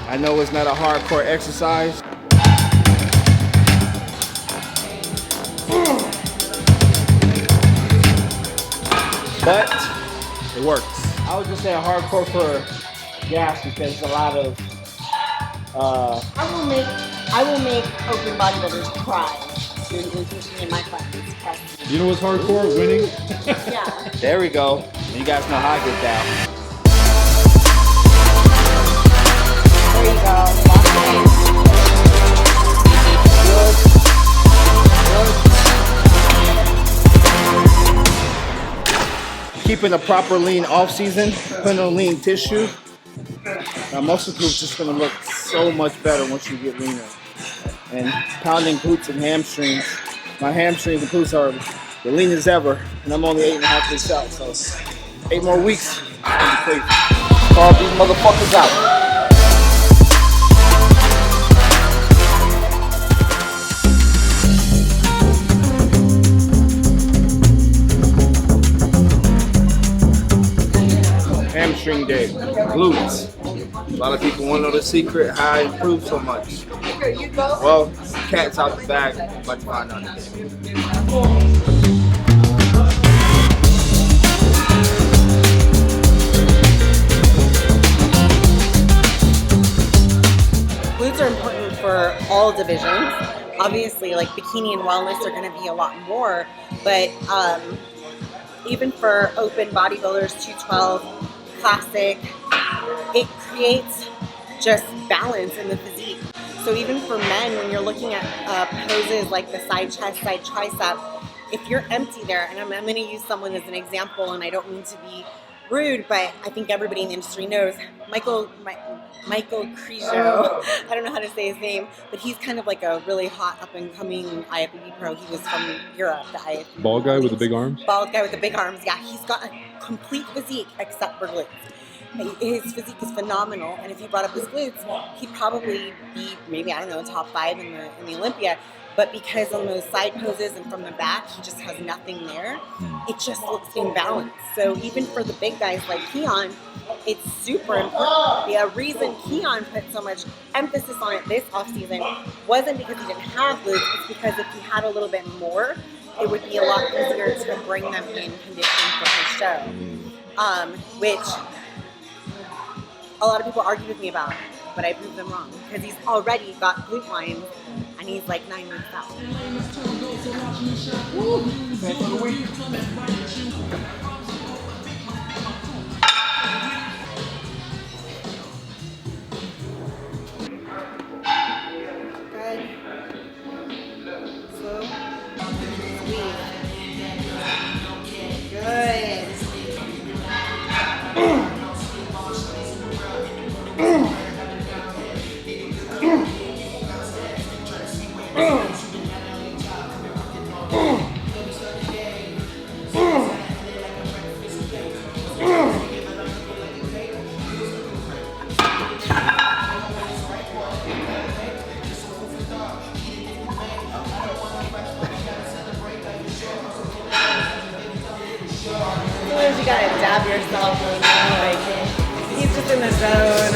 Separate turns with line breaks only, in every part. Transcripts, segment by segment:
I know it's not a hardcore exercise, but it works. I would just say hardcore for Gasp because a lot of
I will make open bodybuilders cry doing glutes machine in my classes.
You know what's hardcore? Winning.
Yeah.
there we go. You guys know how I get down.
There you go.
Keeping a proper lean off season, putting on lean tissue. Muscle group's just gonna look so much better once you get leaner. And pounding glutes and hamstrings. My hamstrings and glutes are the leanest ever, and I'm only 8.5 weeks out, so 8 more weeks. It's gonna be crazy. Call these motherfuckers out. Hamstring day, glutes. A lot of people want to know the secret how I improve so much. Well, cat's out the bag, about to find out today.
Glutes are important for all divisions. Obviously, like bikini and wellness are going to be a lot more, but even for open bodybuilders, 212, classic, it creates just balance in the physique. So even for men, when you're looking at poses like the side chest, side tricep, if you're empty there, and I'm going to use someone as an example, and I don't mean to be rude, but I think everybody in the industry knows Michael Krijo. I don't know how to say his name, but he's kind of like a really hot up and coming IFBB pro. He was from Europe, the IFBB.
Bald guy with the big arms?
Bald guy with the big arms, yeah. He's got a complete physique except for glutes. His physique is phenomenal, and if you brought up his glutes, he'd probably be maybe, I don't know, top 5 in the Olympia. But because on those side poses and from the back, he just has nothing there, it just looks imbalanced. So even for the big guys like Keone, it's super important. The reason Keone put so much emphasis on it this offseason wasn't because he didn't have glutes, it's because if he had a little bit more, it would be a lot easier to bring them in condition for his show. Which a lot of people argue with me about, but I proved them wrong because he's already got glute lines and he's like 9 weeks out. Good. Slow. Squeeze. Good. Sometimes you gotta dab yourself, you know, like he's just in the zone.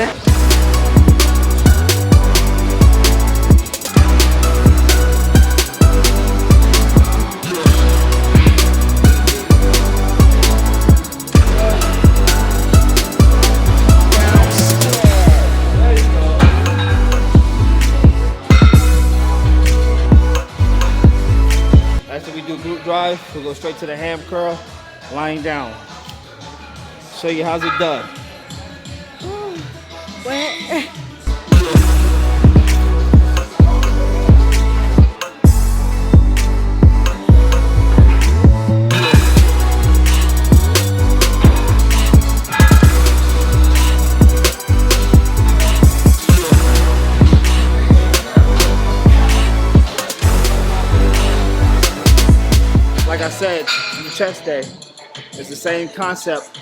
After we do glute drive, we'll go straight to the ham curl, lying down. Show you how's it done.
What?
Like I said, in the chest day, it's the same concept.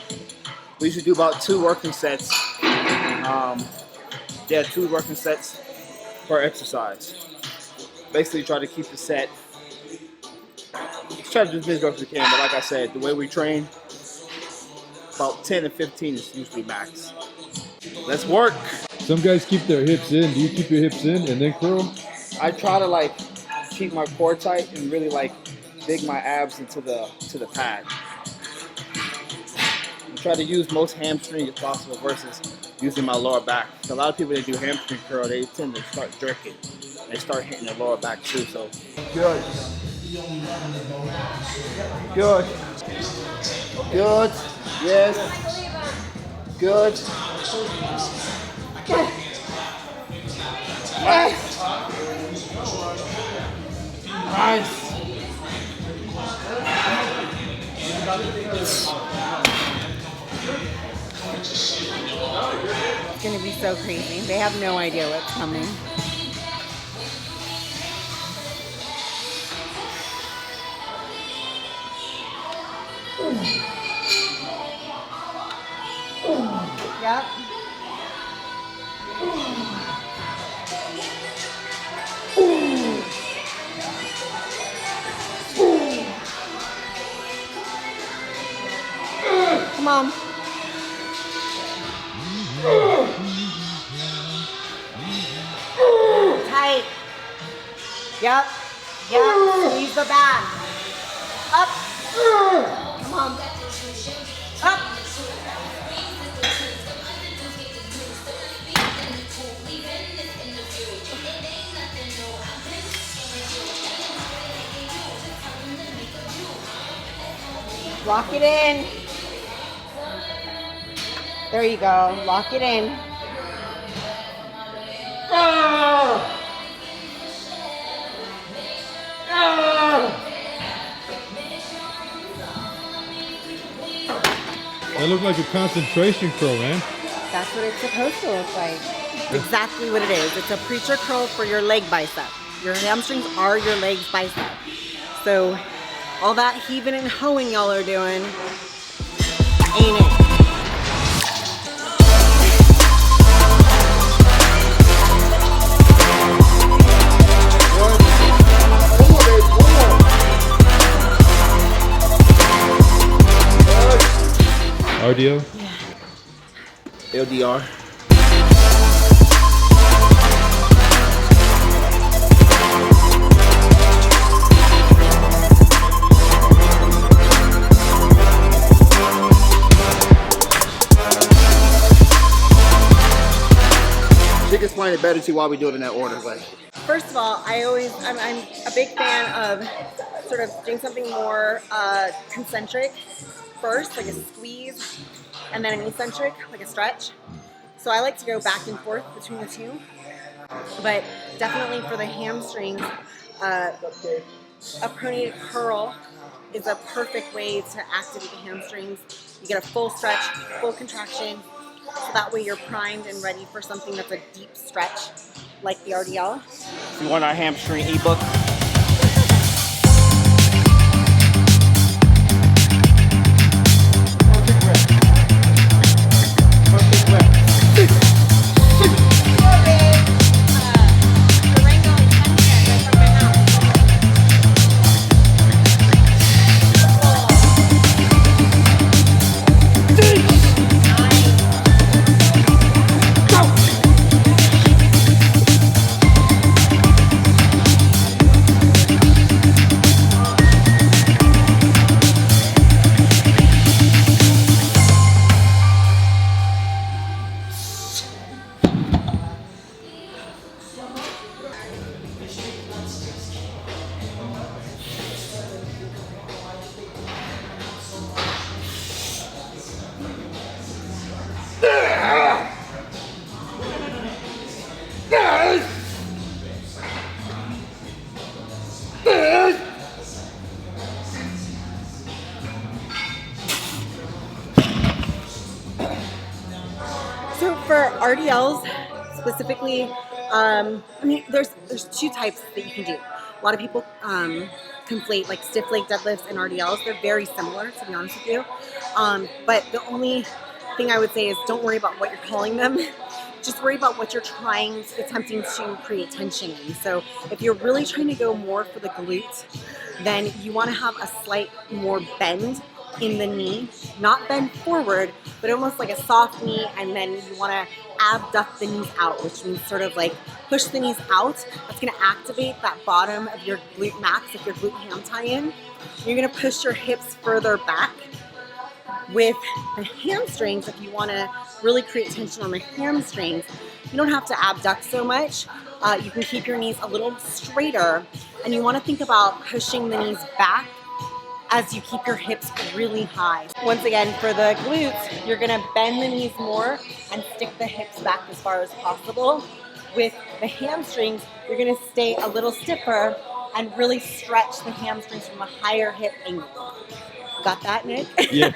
We usually do about 2 working sets. 2 working sets per exercise. Basically try to keep the set. Try to do as many reps as we can, but like I said, the way we train, about 10 to 15 is usually max. Let's work.
Some guys keep their hips in. Do you keep your hips in and then curl?
I try to like keep my core tight and really like dig my abs into the pad. I try to use most hamstring if possible versus using my lower back. So a lot of people that do hamstring curl, they tend to start jerking. They start hitting their lower back too. So good, good, good. Yes, good. Nice. Nice.
It's gonna be so crazy. They have no idea what's coming. Yep. Come on. Tight. Yep. Yep. Squeeze the back. Up. Come on. Up. Lock it in. There you go. Lock it in.
That looked like a concentration curl, man.
That's what it's supposed to look like. Exactly what it is. It's a preacher curl for your leg bicep. Your hamstrings are your legs bicep. So all that heaving and hoeing y'all are doing ain't it.
RDO?
Yeah. LDR. She can explain it better to you why we do it in that order, but
First of all, I'm a big fan of sort of doing something more concentric first, like a squeeze, and then an eccentric, like a stretch. So I like to go back and forth between the two. But definitely for the hamstrings, a pronated curl is a perfect way to activate the hamstrings. You get a full stretch, full contraction, so that way you're primed and ready for something that's a deep stretch, like the RDL.
if you want our hamstring ebook,
So for RDLs specifically, I mean, there's two types that you can do. A lot of people conflate like stiff leg deadlifts and RDLs. They're very similar, to be honest with you. But the only thing I would say is don't worry about what you're calling them. Just worry about what you're attempting to create tension in. So if you're really trying to go more for the glute, then you want to have a slight more bend in the knee, not bend forward, but almost like a soft knee, and then you want to abduct the knees out, which means sort of like push the knees out. That's gonna activate that bottom of your glute max, like your glute ham tie-in. You're gonna push your hips further back. With the hamstrings, if you wanna really create tension on the hamstrings, you don't have to abduct so much. You can keep your knees a little straighter, and you wanna think about pushing the knees back as you keep your hips really high. Once again, for the glutes, you're gonna bend the knees more and stick the hips back as far as possible. With the hamstrings, you're gonna stay a little stiffer and really stretch the hamstrings from a higher hip angle. Got that, Nick?
Yes.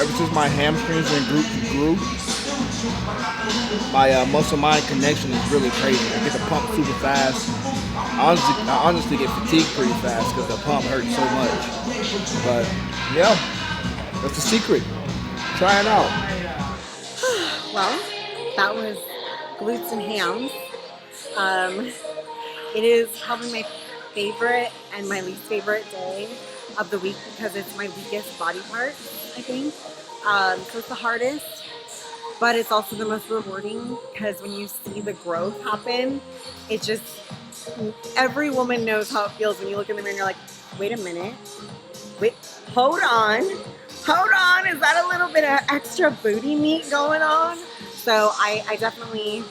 Ever since my hamstrings and glutes grew, my muscle-mind connection is really crazy. I get the pump super fast. I honestly get fatigued pretty fast because the pump hurts so much. But yeah, that's the secret. Try it out.
Well, that was glutes and hams. It is probably my favorite and my least favorite day of the week because it's my weakest body part, I think. So it's the hardest, but it's also the most rewarding because when you see the growth happen, it just, every woman knows how it feels when you look in the mirror and you're like, wait a minute, wait, hold on, is that a little bit of extra booty meat going on? So I definitely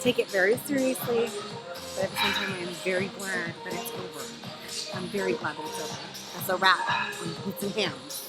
take it very seriously, but at the same time I am very glad that it's over. I'm very glad that it's over. That's a wrap on glutes and hams.